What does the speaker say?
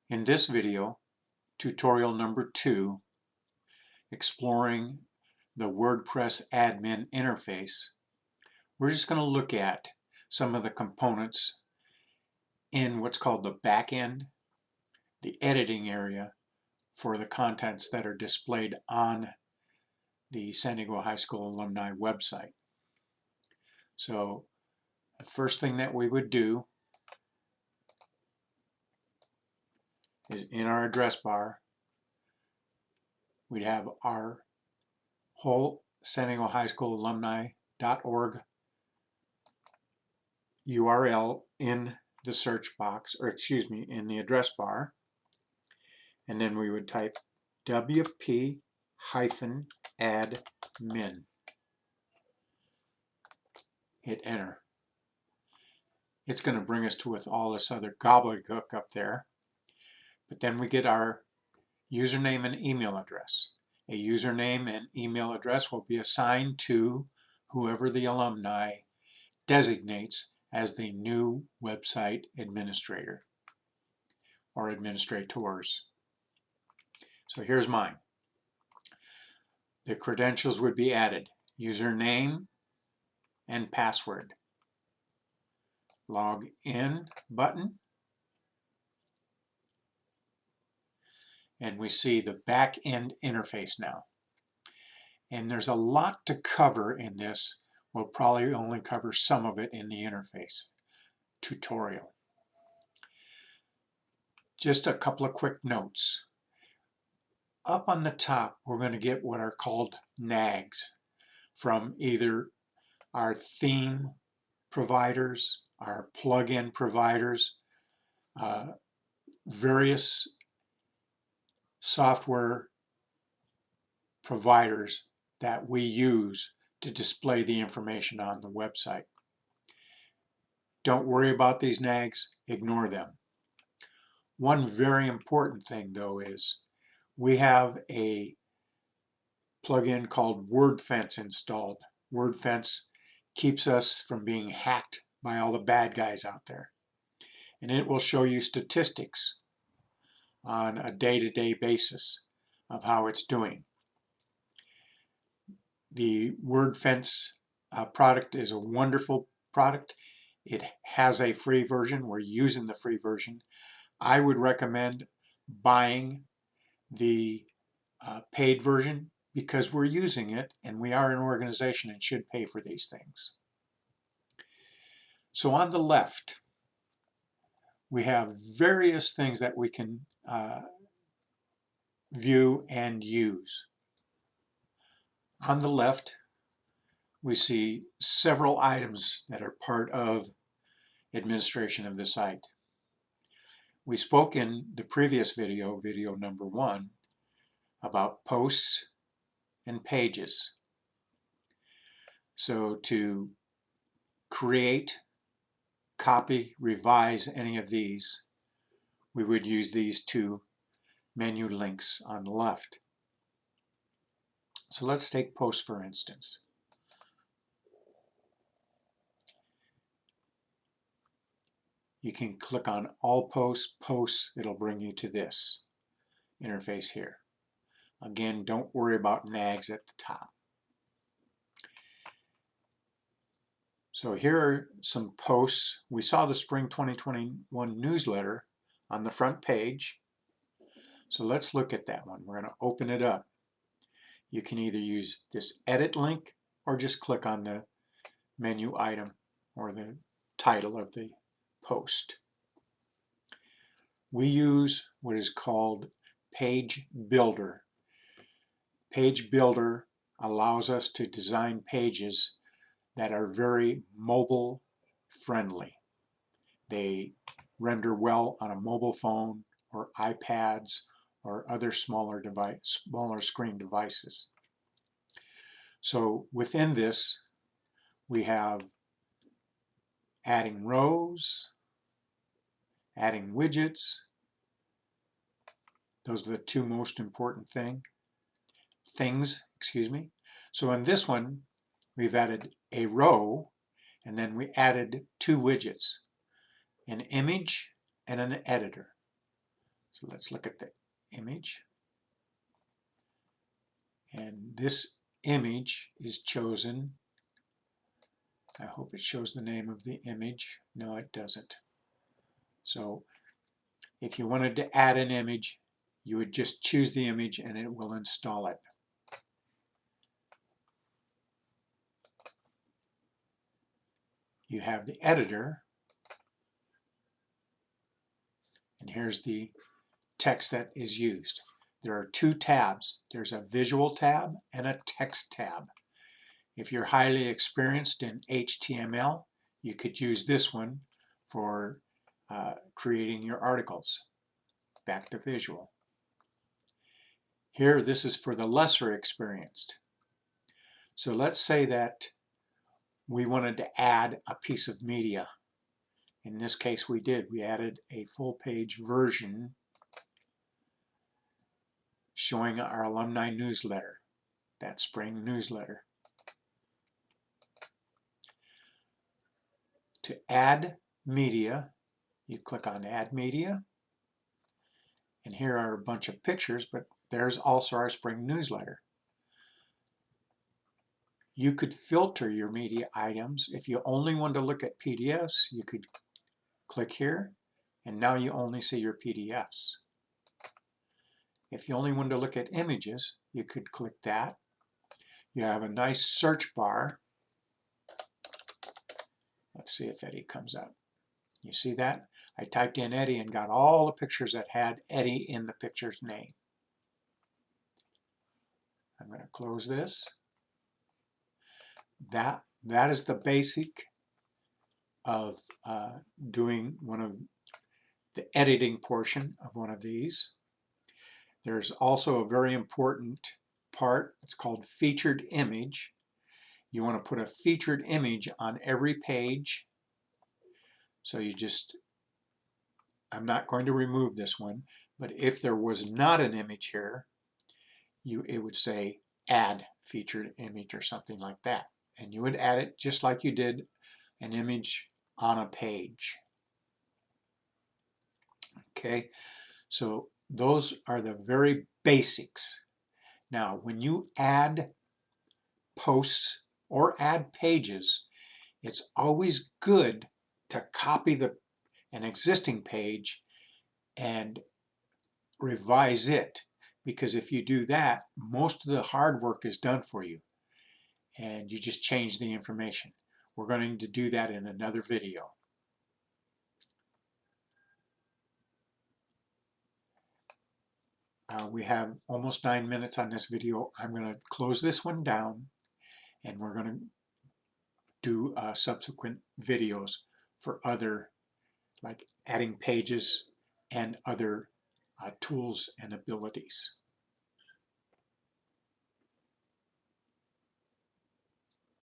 In this video, tutorial number 2, exploring the WordPress admin interface, we're just going to look at some of the components in what's called the back end, the editing area for the contents that are displayed on the San Diego High School alumni website. So the first thing that we would do is in our address bar, we'd have our whole San Diego High School alumni.org URL in the search box, or excuse me, in the address bar. And then we would type wp-admin. Hit enter. It's going to bring us to with all this other gobbledygook up there. But then we get our username and email address. A username and email address will be assigned to whoever the alumni designates as the new website administrator or administrators. So here's mine. The credentials would be added: username and password. Log in button. And we see the back end interface now. And there's a lot to cover in this. We'll probably only cover some of it in the interface tutorial. Just a couple of quick notes. Up on the top, we're going to get what are called nags from either our theme providers, our plugin providers, various software providers that we use to display the information on the website. Don't worry about these nags, ignore them. One very important thing though is we have a plugin called WordFence installed. WordFence keeps us from being hacked by all the bad guys out there. And it will show you statistics on a day-to-day basis of how it's doing. The WordFence product is a wonderful product. It has a free version. We're using the free version. I would recommend buying the paid version because we're using it and we are an organization and should pay for these things. So on the left, we have various things that we can view and use. On the left, we see several items that are part of administration of the site. We spoke in the previous video, video number 1, about posts and pages. So to create, copy, revise any of these, we would use these two menu links on the left. So let's take posts for instance. You can click on all posts, it'll bring you to this interface here. Again, don't worry about nags at the top. So here are some posts. We saw the Spring 2021 newsletter on the front page. So let's look at that one. We're going to open it up. You can either use this edit link or just click on the menu item or the title of the post. We use what is called Page Builder. Page Builder allows us to design pages that are very mobile friendly. They render well on a mobile phone or iPads or other smaller screen devices. So within this, we have adding rows, adding widgets. Those are the two most important things. So in this one, we've added a row, and then we added two widgets, an image and an editor. So let's look at the image. And this image is chosen. I hope it shows the name of the image. No, it doesn't. So if you wanted to add an image, you would just choose the image and it will install it. You have the editor, and here's the text that is used. There are two tabs. There's a visual tab and a text tab. If you're highly experienced in HTML, you could use this one for creating your articles. Back to visual. Here, this is for the lesser experienced. So let's say that we wanted to add a piece of media. In this case, we did. We added a full-page version showing our alumni newsletter, that spring newsletter. To add media, you click on Add Media, and here are a bunch of pictures, but there's also our spring newsletter. You could filter your media items. If you only want to look at PDFs, you could click here, and now you only see your PDFs. If you only want to look at images, you could click that. You have a nice search bar. Let's see if Eddie comes up. You see that? I typed in Eddie and got all the pictures that had Eddie in the picture's name. I'm going to close this. That is the basic of doing one of the editing portion of one of these. There's also a very important part. It's called featured image. You want to put a featured image on every page. So you just, I'm not going to remove this one, but if there was not an image here, it would say add featured image or something like that. And you would add it just like you did an image on a page. Okay, so those are the very basics. Now, when you add posts or add pages, it's always good to copy an existing page and revise it, because if you do that, most of the hard work is done for you and you just change the information. We're going to do that in another video. We have almost 9 minutes on this video. I'm going to close this one down and we're going to do subsequent videos for other, like adding pages and other tools and abilities.